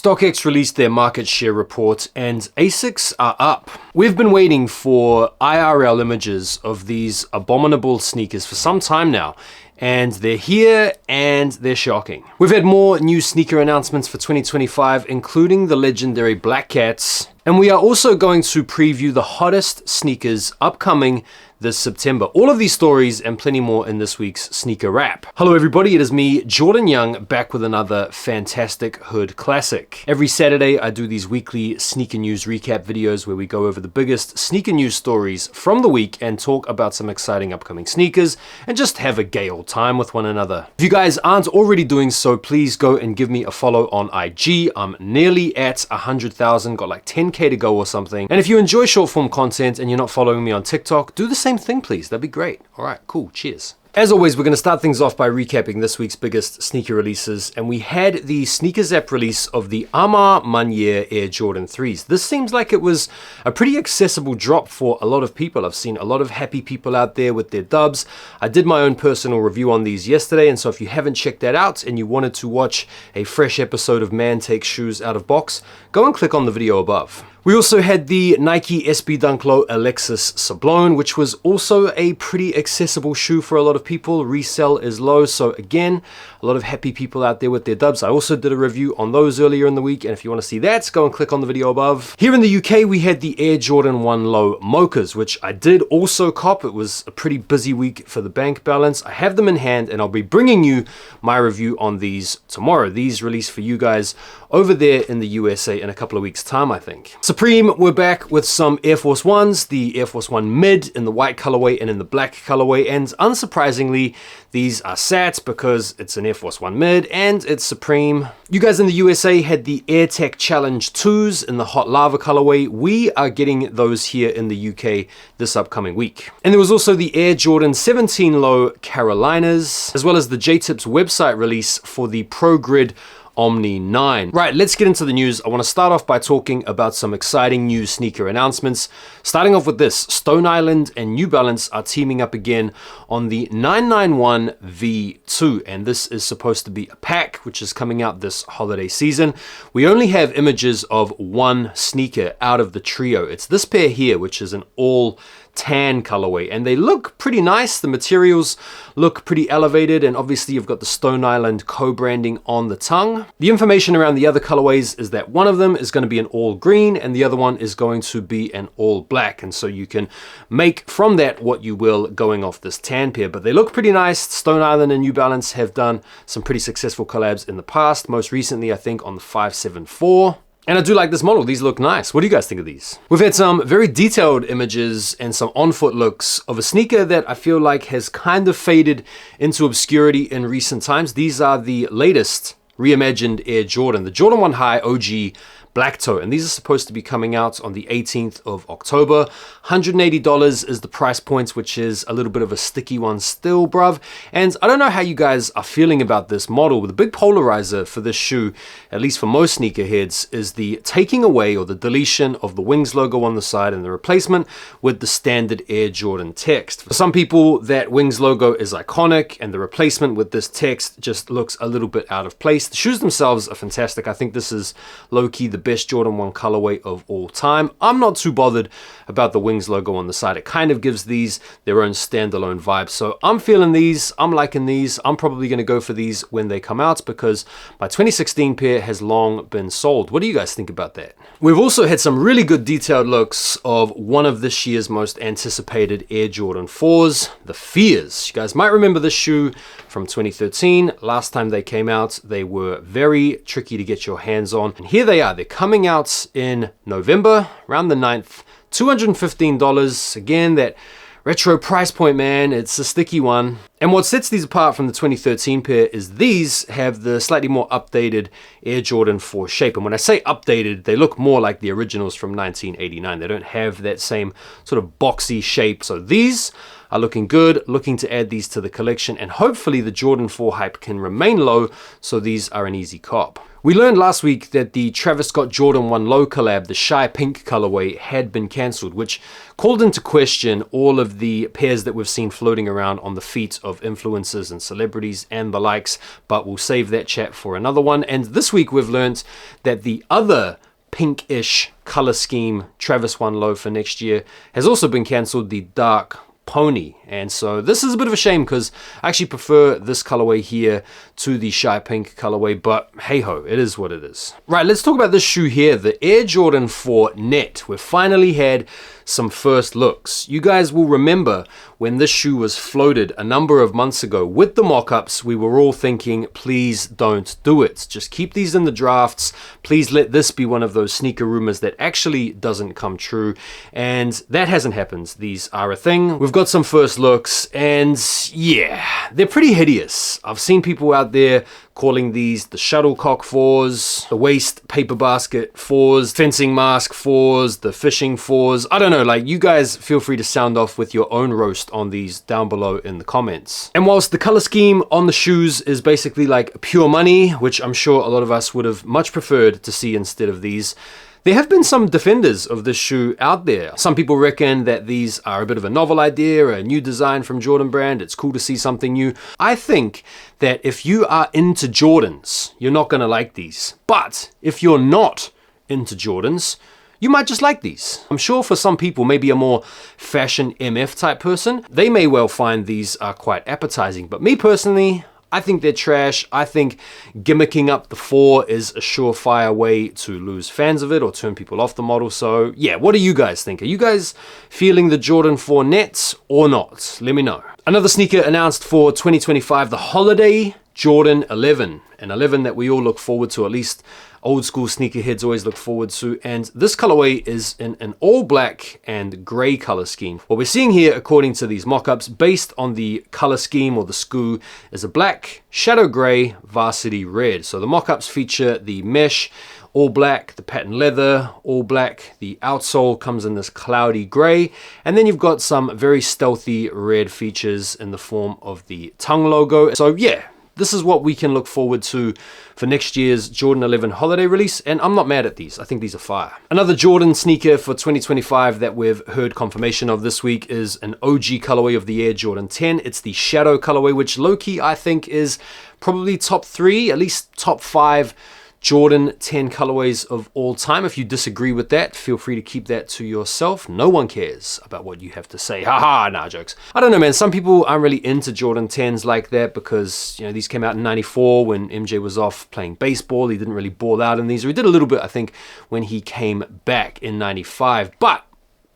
StockX released their market share report and ASICs are up. We've been waiting for IRL images of these abominable sneakers for some time now, and they're here and they're shocking. We've had more new sneaker announcements for 2025, including the legendary Black Cats, and we are also going to preview the hottest sneakers upcoming this September. All of these stories and plenty more in this week's Sneaker Wrap. Hello everybody, it is me, Jordan Young, back with another fantastic hood classic. Every Saturday I do these weekly sneaker news recap videos where we go over the biggest sneaker news stories from the week and talk about some exciting upcoming sneakers and just have a gay old time with one another. If you guys aren't already doing so, please go and give me a follow on IG. I'm nearly at 100,000, got like 10k to go or something. And if you enjoy short form content and you're not following me on TikTok, do the same thing please, that'd be great. All right, cool, cheers. As always, we're going to start things off by recapping this week's biggest sneaker releases, and we had the Sneakers app release of the Ama Manier Air Jordan 3s. This seems like it was a pretty accessible drop for a lot of people. I've seen a lot of happy people out there with their dubs. I did my own personal review on these yesterday, and so if you haven't checked that out and you wanted to watch a fresh episode of Man Takes Shoes Out of Box, go and click on the video above. We also had the Nike SB Dunk Low Alexis Sablone, which was also a pretty accessible shoe for a lot of people. Resell is low, so again, a lot of happy people out there with their dubs. I also did a review on those earlier in the week, and if you want to see that, go and click on the video above. Here in the UK, we had the Air Jordan 1 Low Mochas, which I did also cop. It was a pretty busy week for the bank balance. I have them in hand, and I'll be bringing you my review on these tomorrow. These released for you guys over there in the USA in a couple of weeks' time, I think. Supreme, we're back with some Air Force Ones, the Air Force One Mid in the white colorway and in the black colorway, and unsurprisingly, these are sats because it's an Air Force One Mid and it's Supreme. You guys in the USA had the AirTech Challenge 2s in the hot lava colorway. We are getting those here in the UK this upcoming week. And there was also the Air Jordan 17 Low Carolinas, as well as the J-Tips website release for the Pro Grid Omni 9. Right, let's get into the news. I want to start off by talking about some exciting new sneaker announcements. Starting off with this, Stone Island and New Balance are teaming up again on the 991 V2, and this is supposed to be a pack which is coming out this holiday season. We only have images of one sneaker out of the trio. It's this pair here, which is an all tan colorway, and they look pretty nice. The materials look pretty elevated, and obviously you've got the Stone Island co-branding on the tongue. The information around the other colorways is that one of them is going to be an all green and the other one is going to be an all black, and so you can make from that what you will going off this tan pair, but they look pretty nice. Stone Island and New Balance have done some pretty successful collabs in the past, most recently I think on the 574. And I do like this model. These look nice. What do you guys think of these? We've had some very detailed images and some on-foot looks of a sneaker that I feel like has kind of faded into obscurity in recent times. These are the latest reimagined Air Jordan, the Jordan 1 High OG Black Toe, and these are supposed to be coming out on the 18th of October. $180 is the price point, which is a little bit of a sticky one still, bruv. And I don't know how you guys are feeling about this model, but the big polarizer for this shoe, at least for most sneakerheads, is the taking away or the deletion of the Wings logo on the side and the replacement with the standard Air Jordan text. For some people, that Wings logo is iconic, and the replacement with this text just looks a little bit out of place. The shoes themselves are fantastic. I think this is low-key the best Jordan 1 colorway of all time. I'm not too bothered about the Wings logo on the side. It kind of gives these their own standalone vibe. So I'm feeling these. I'm liking these. I'm probably going to go for these when they come out because my 2016 pair has long been sold. What do you guys think about that? We've also had some really good detailed looks of one of this year's most anticipated Air Jordan 4s, the Fears. You guys might remember this shoe from 2013. Last time they came out, they were very tricky to get your hands on. And here they are. They're coming out in November, around the 9th, $215. Again, that retro price point, man, it's a sticky one. And what sets these apart from the 2013 pair is these have the slightly more updated Air Jordan 4 shape. And when I say updated, they look more like the originals from 1989. They don't have that same sort of boxy shape. So these are looking good, looking to add these to the collection, and hopefully the Jordan 4 hype can remain low, so these are an easy cop. We learned last week that the Travis Scott Jordan 1 Low collab, the Shy Pink colorway, had been cancelled, which called into question all of the pairs that we've seen floating around on the feet of of influencers and celebrities and the likes, but we'll save that chat for another one. And this week we've learned that the other pinkish color scheme Travis 1 low for next year has also been cancelled, the dark pony. And so this is a bit of a shame because I actually prefer this colorway here to the shy pink colorway, but hey ho, it is what it is. Right, let's talk about this shoe here, the Air Jordan 4 Net. We've finally had some first looks. You guys will remember when this shoe was floated a number of months ago with the mock-ups, we were all thinking, please don't do it. Just keep these in the drafts. Please let this be one of those sneaker rumors that actually doesn't come true. And that hasn't happened. These are a thing. We've got some first looks and yeah, they're pretty hideous. I've seen people out there calling these the shuttlecock 4s, the waist paper basket 4s, fencing mask 4s, the fishing 4s. I don't know, like you guys feel free to sound off with your own roast on these down below in the comments. And whilst the color scheme on the shoes is basically like pure money, which I'm sure a lot of us would have much preferred to see instead of these, there have been some defenders of this shoe out there. Some people reckon that these are a bit of a novel idea, a new design from Jordan brand. It's cool to see something new. I think that if you are into Jordans, you're not gonna like these. But if you're not into Jordans, you might just like these. I'm sure for some people, maybe a more fashion MF type person, they may well find these are quite appetizing. But me personally, I think they're trash. I think gimmicking up the 4 is a surefire way to lose fans of it or turn people off the model. So yeah, what do you guys think? Are you guys feeling the Jordan 4 Nets or not? Let me know. Another sneaker announced for 2025, the holiday Jordan 11. An 11 that we all look forward to, at least old school sneakerheads always look forward to. And this colorway is in an all black and gray color scheme. What we're seeing here, according to these mock-ups, based on the color scheme or the SKU, is a black, shadow gray, varsity red. So the mock-ups feature the mesh, all black, the patent leather, all black. The outsole comes in this cloudy gray. And then you've got some very stealthy red features in the form of the tongue logo. So yeah, this is what we can look forward to for next year's Jordan 11 holiday release, and I'm not mad at these. I think these are fire. Another Jordan sneaker for 2025 that we've heard confirmation of this week is an OG colorway of the Air Jordan 10. It's the Shadow colorway, which low-key I think is probably top 3, at least top 5 Jordan 10 colorways of all time. If you disagree with that, feel free to keep that to yourself. No one cares about what you have to say. Haha, nah, jokes. I don't know, man. Some people aren't really into Jordan 10s like that because, you know, these came out in 94 when MJ was off playing baseball. He didn't really ball out in these. Or he did a little bit, I think, when he came back in 95. But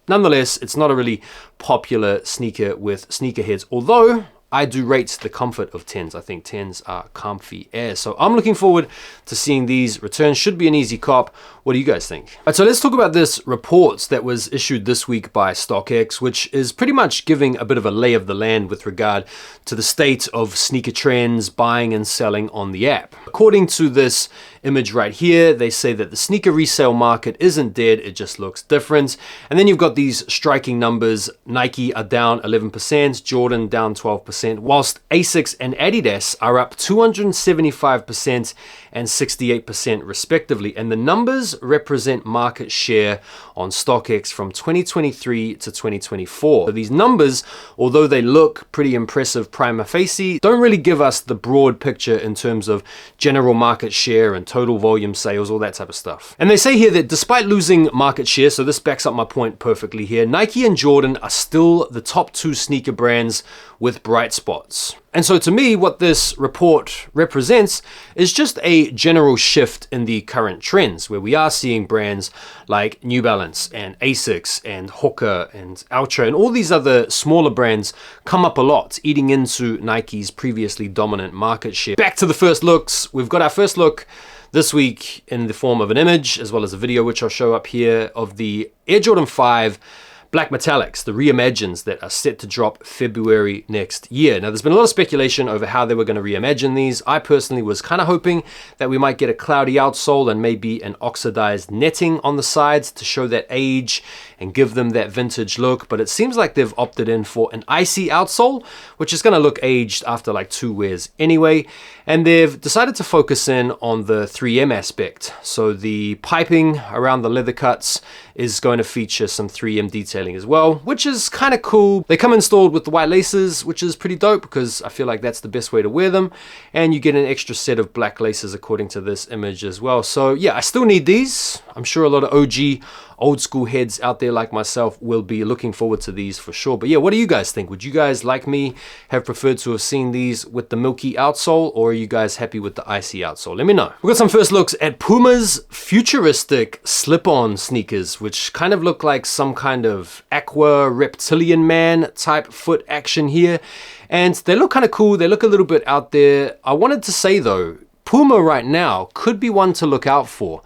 nonetheless, it's not a really popular sneaker with sneakerheads, although I do rate the comfort of 10s. I think 10s are comfy air. So I'm looking forward to seeing these return. Should be an easy cop. What do you guys think? All right, so let's talk about this report that was issued this week by StockX, which is pretty much giving a bit of a lay of the land with regard to the state of sneaker trends, buying and selling on the app. According to this image right here, they say that the sneaker resale market isn't dead, it just looks different. And then you've got these striking numbers. Nike are down 11%, Jordan down 12%, whilst Asics and Adidas are up 275% and 68% respectively. And the numbers represent market share on StockX from 2023 to 2024. So these numbers, although they look pretty impressive prima facie, don't really give us the broad picture in terms of general market share and total volume sales, all that type of stuff. And they say here that despite losing market share, so this backs up my point perfectly here, Nike and Jordan are still the top 2 sneaker brands with bright spots. And so to me, what this report represents is just a general shift in the current trends, where we are seeing brands like New Balance and Asics and Hooker and Ultra and all these other smaller brands come up a lot, eating into Nike's previously dominant market share. Back to the first looks. We've got our first look this week in the form of an image as well as a video, which I'll show up here, of the Air Jordan 5 Black Metallics, the reimagines that are set to drop February next year. Now, there's been a lot of speculation over how they were going to reimagine these. I personally was kind of hoping that we might get a cloudy outsole and maybe an oxidized netting on the sides to show that age and give them that vintage look, but it seems like they've opted in for an icy outsole, which is going to look aged after like 2 wears anyway. And they've decided to focus in on the 3M aspect. So the piping around the leather cuts is going to feature some 3M detailing as well, which is kind of cool. They come installed with the white laces, which is pretty dope because I feel like that's the best way to wear them. And you get an extra set of black laces according to this image as well. So yeah, I still need these. I'm sure a lot of OG old school heads out there like myself will be looking forward to these for sure. But yeah, what do you guys think? Would you guys, like me, have preferred to have seen these with the milky outsole, or are you guys happy with the icy outsole? Let me know. We've got some first looks at Puma's futuristic slip-on sneakers, which kind of look like some kind of aqua reptilian man type foot action here. And they look kind of cool. They look a little bit out there. I wanted to say though, Puma right now could be one to look out for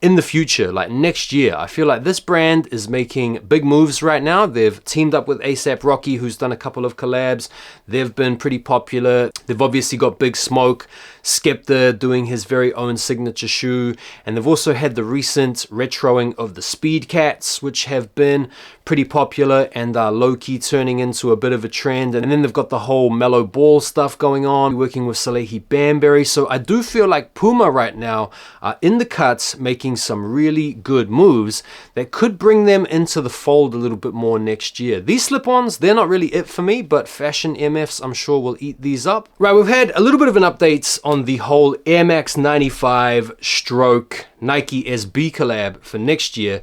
in the future, like next year. I feel like this brand is making big moves right now. They've teamed up with A$AP Rocky, who's done a couple of collabs. They've been pretty popular. They've obviously got Big Smoke, Skepta doing his very own signature shoe, and they've also had the recent retroing of the Speed Cats, which have been pretty popular and are low-key turning into a bit of a trend. And then they've got the whole mellow ball stuff going on, working with Salehi Bamberry. So I do feel like Puma right now are in the cuts, making some really good moves that could bring them into the fold a little bit more next year. These slip-ons, they're not really it for me, but fashion MFs I'm sure will eat these up. Right, we've had a little bit of an update on the whole Air Max 95 stroke Nike SB collab for next year.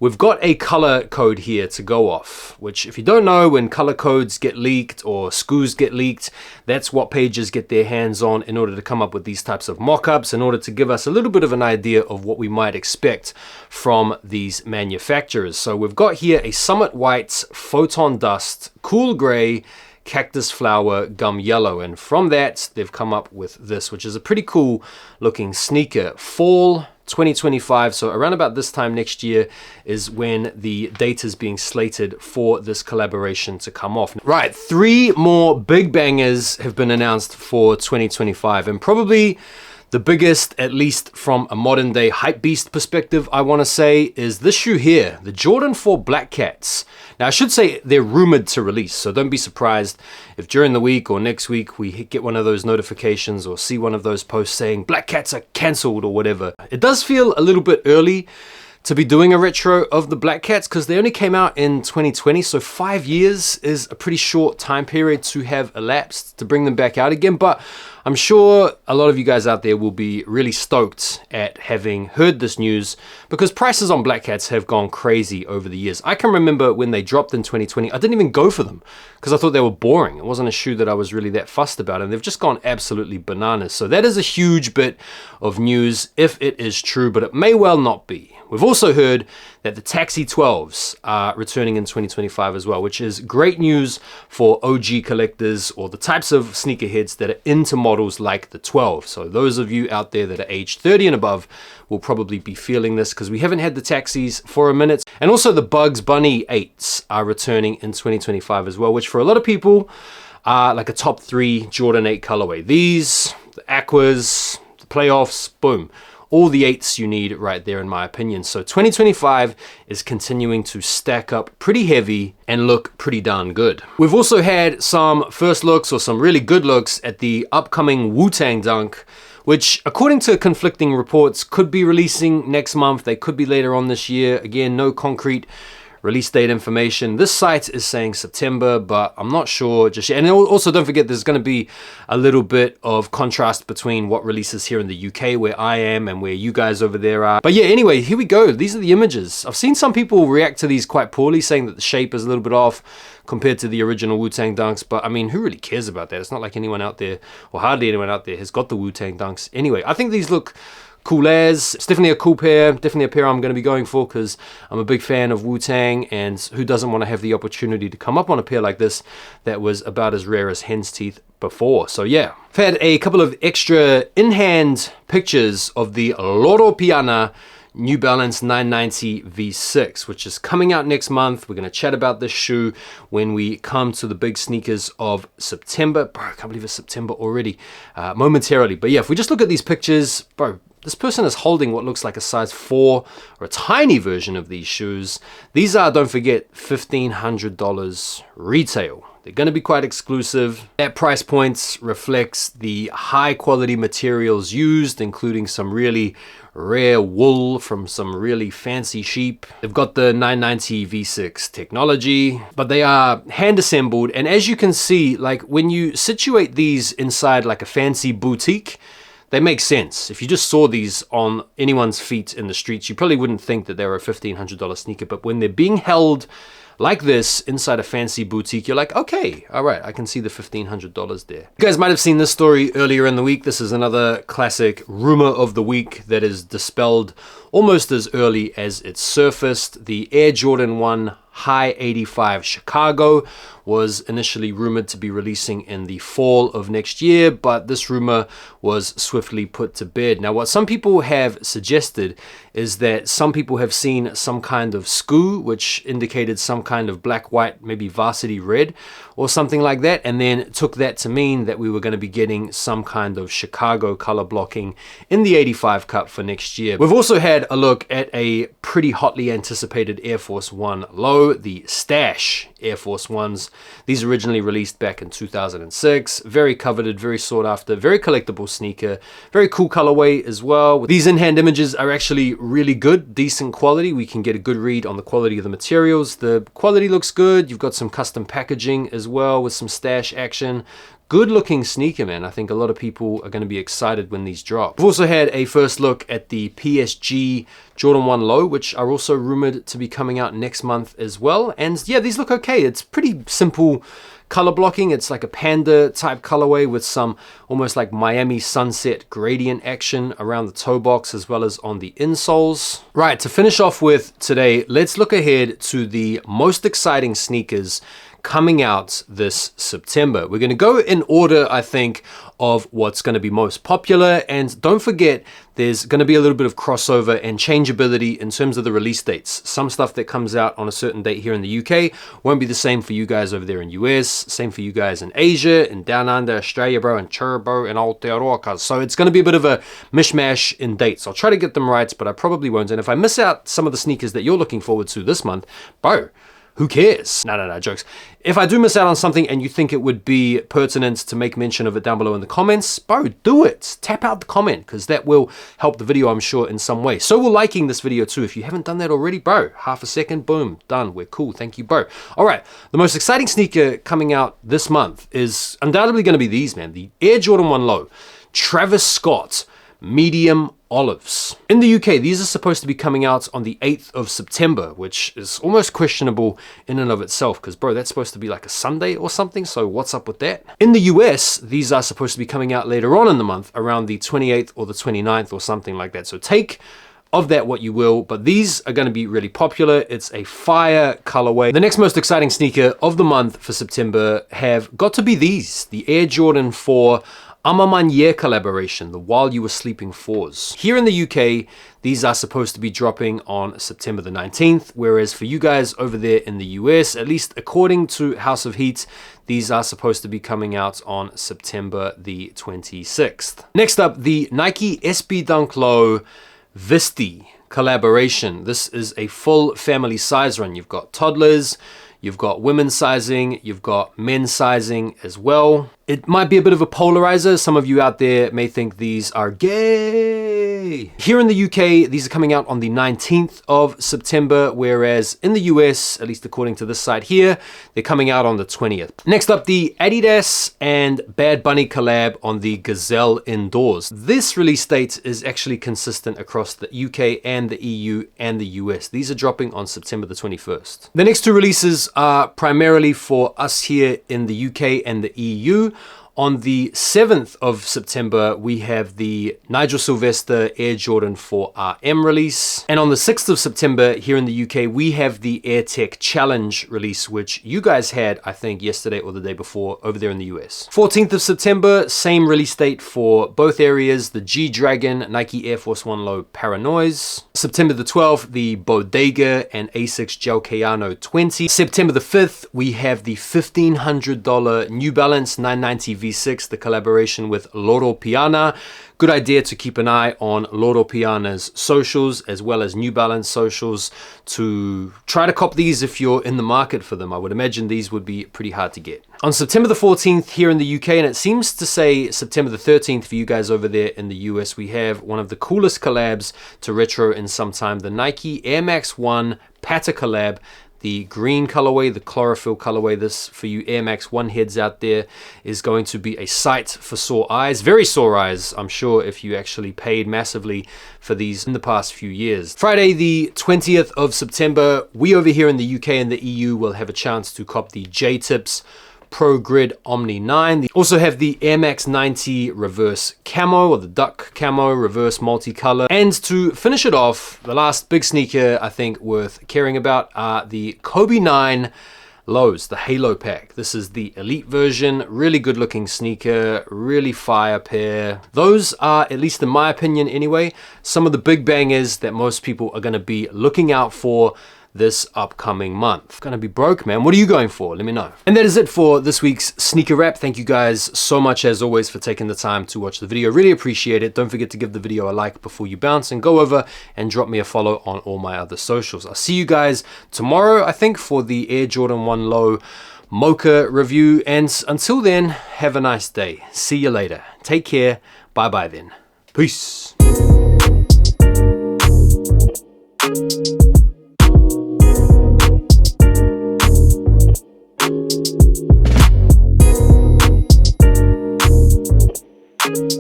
We've got a color code here to go off, which if you don't know, when color codes get leaked or SKUs get leaked, that's what pages get their hands on in order to come up with these types of mock-ups, in order to give us a little bit of an idea of what we might expect from these manufacturers. So we've got here a Summit White, Photon Dust, Cool Gray, Cactus Flower, Gum Yellow, and from that they've come up with this, which is a pretty cool looking sneaker. Fall 2025, so around about this time next year is when the date is being slated for this collaboration to come off. Right, 3 more big bangers have been announced for 2025, and probably the biggest, at least from a modern day hype beast perspective, I want to say, is this shoe here, the Jordan 4 Black Cats. Now I should say they're rumored to release, so don't be surprised if during the week or next week we get one of those notifications or see one of those posts saying Black Cats are cancelled or whatever. It does feel a little bit early to be doing a retro of the Black Cats because they only came out in 2020, so 5 years is a pretty short time period to have elapsed to bring them back out again. But I'm sure a lot of you guys out there will be really stoked at having heard this news because prices on Black Cats have gone crazy over the years. I can remember when they dropped in 2020, I didn't even go for them because I thought they were boring. It wasn't a shoe that I was really that fussed about, and they've just gone absolutely bananas. So that is a huge bit of news if it is true, but it may well not be. We've also heard that the Taxi 12s are returning in 2025 as well, which is great news for OG collectors or the types of sneakerheads that are into models like the 12. So those of you out there that are aged 30 and above will probably be feeling this because we haven't had the Taxis for a minute. And also the Bugs Bunny 8s are returning in 2025 as well, which for a lot of people are like a top 3 Jordan 8 colorway. These, the Aquas, the playoffs, boom. All the 8s you need right there in my opinion. So 2025 is continuing to stack up pretty heavy and look pretty darn good. We've also had some first looks or some really good looks at the upcoming Wu-Tang Dunk, which according to conflicting reports could be releasing next month. They could be later on this year. Again, no concrete release date information. This site is saying September, but I'm not sure just yet. And also don't forget there's going to be a little bit of contrast between what releases here in the UK where I am and where you guys over there are. But yeah, anyway, here we go. These are the images. I've seen some people react to these quite poorly, saying that the shape is a little bit off compared to the original Wu-Tang Dunks, but I mean, who really cares about that? It's not like anyone out there, or hardly anyone out there, has got the Wu-Tang Dunks. Anyway, I think these look cool as. It's definitely a cool pair, definitely a pair I'm going to be going for because I'm a big fan of Wu-Tang, and who doesn't want to have the opportunity to come up on a pair like this that was about as rare as hen's teeth before. So yeah, I've had a couple of extra in-hand pictures of the Loro Piana New Balance 990 V6, which is coming out next month. We're going to chat about this shoe when we come to the big sneakers of September. Bro, I can't believe it's September already, momentarily. But yeah, if we just look at these pictures, bro, This person is holding what looks like a size 4 or a tiny version of these shoes. These are, don't forget, $1,500 retail. They're going to be quite exclusive. That price point reflects the high quality materials used, including some really rare wool from some really fancy sheep. They've got the 990 V6 technology, but they are hand assembled. And as you can see, like when you situate these inside like a fancy boutique, they make sense. If you just saw these on anyone's feet in the streets, you probably wouldn't think that they were a $1,500 sneaker, but when they're being held like this inside a fancy boutique, you're like, okay, all right, I can see the $1,500 there. You guys might have seen this story earlier in the week. This is another classic rumor of the week that is dispelled almost as early as it surfaced. The Air Jordan 1 High 85 Chicago was initially rumored to be releasing in the fall of next year, but this rumor was swiftly put to bed. Now, what some people have suggested is that some people have seen some kind of SKU, which indicated some kind of black, white, maybe varsity red or something like that, and then took that to mean that we were going to be getting some kind of Chicago color blocking in the 85 Cup for next year. We've also had a look at a pretty hotly anticipated Air Force One low, the Stash Air Force Ones. These originally released back in 2006. Very coveted, very sought after, very collectible sneaker. Very cool colorway as well. These in-hand images are actually really good, decent quality. We can get a good read on the quality of the materials. The quality looks good. You've got some custom packaging as well with some Stash action. Good looking sneaker, man. I think a lot of people are going to be excited when these drop. We've also had a first look at the PSG Jordan 1 Low, which are also rumored to be coming out next month as well. And yeah, these look okay. It's pretty simple color blocking. It's like a panda type colorway with some almost like Miami sunset gradient action around the toe box as well as on the insoles. Right, to finish off with today, let's look ahead to the most exciting sneakers coming out this September. We're going to go in order, I think, of what's going to be most popular. And don't forget, there's going to be a little bit of crossover and changeability in terms of the release dates. Some stuff that comes out on a certain date here in the UK won't be the same for you guys over there in US, same for you guys in Asia, and down under Australia, bro, and Turbo, and Aotearoa. So it's going to be a bit of a mishmash in dates. I'll try to get them right, but I probably won't. And if I miss out some of the sneakers that you're looking forward to this month, bro, who cares? No, jokes. If I do miss out on something and you think it would be pertinent to make mention of it down below in the comments, bro, do it. Tap out the comment because that will help the video, I'm sure, in some way. So will liking this video too. If you haven't done that already, bro, half a second, boom, done. We're cool. Thank you, bro. All right. The most exciting sneaker coming out this month is undoubtedly going to be these, man. The Air Jordan 1 Low, Travis Scott, medium olives. In the UK, these are supposed to be coming out on the 8th of September, which is almost questionable in and of itself because, bro, that's supposed to be like a Sunday or something, so what's up with that? In the US, these are supposed to be coming out later on in the month, around the 28th or the 29th or something like that. So take of that what you will, but these are going to be really popular. It's a fire colorway. The next most exciting sneaker of the month for September have got to be these, the Air Jordan 4 Amamanye collaboration, the While You Were Sleeping 4s. Here in the UK, these are supposed to be dropping on September the 19th, whereas for you guys over there in the US, at least according to House of Heat, these are supposed to be coming out on September the 26th. Next up, the Nike SB Dunk Low Visti collaboration. This is a full family size run. You've got toddlers, you've got women's sizing, you've got men's sizing as well. It might be a bit of a polarizer. Some of you out there may think these are gay. Here in the UK, these are coming out on the 19th of September, whereas in the US, at least according to this site here, they're coming out on the 20th. Next up, the Adidas and Bad Bunny collab on the Gazelle Indoors. This release date is actually consistent across the UK and the EU and the US. These are dropping on September the 21st. The next two releases are primarily for us here in the UK and the EU. On the 7th of September, we have the Nigel Sylvester Air Jordan 4 RM release. And on the 6th of September, here in the UK, we have the AirTech Challenge release, which you guys had, I think, yesterday or the day before over there in the US. 14th of September, same release date for both areas, the G-Dragon Nike Air Force 1 Low Paranoise. September the 12th, the Bodega and Asics Gel Kayano 20. September the 5th, we have the $1,500 New Balance 990 V6, the collaboration with Loro Piana. good idea to keep an eye on Loro Piana's socials as well as New Balance socials to try to cop these if you're in the market for them. I would imagine these would be pretty hard to get. On September the 14th here in the UK, and it seems to say September the 13th for you guys over there in the US, we have one of the coolest collabs to retro in some time, the Nike Air Max 1 Patta collab. The green colorway, the chlorophyll colorway, this for you Air Max 1 heads out there is going to be a sight for sore eyes. Very sore eyes, I'm sure, if you actually paid massively for these in the past few years. Friday the 20th of September, we over here in the UK and the EU will have a chance to cop the J-Tips Pro Grid Omni 9. They also have the Air Max 90 reverse camo, or the duck camo reverse multicolor. And to finish it off, the last big sneaker I think worth caring about are the Kobe 9 lows, the Halo pack. This is the elite version, really good looking sneaker, really fire pair. Those are, at least in my opinion anyway, some of the big bangers that most people are going to be looking out for this upcoming month. Gonna be broke, man. What are you going for? Let me know. And that is it for this week's sneaker wrap. Thank you guys so much as always for taking the time to watch the video. Really appreciate it. Don't forget to give the video a like before you bounce, and go over and drop me a follow on all my other socials. I'll see you guys tomorrow, I think, for the Air Jordan 1 Low Mocha review. And until then, have a nice day. See you later. Take care. Bye bye then. Peace.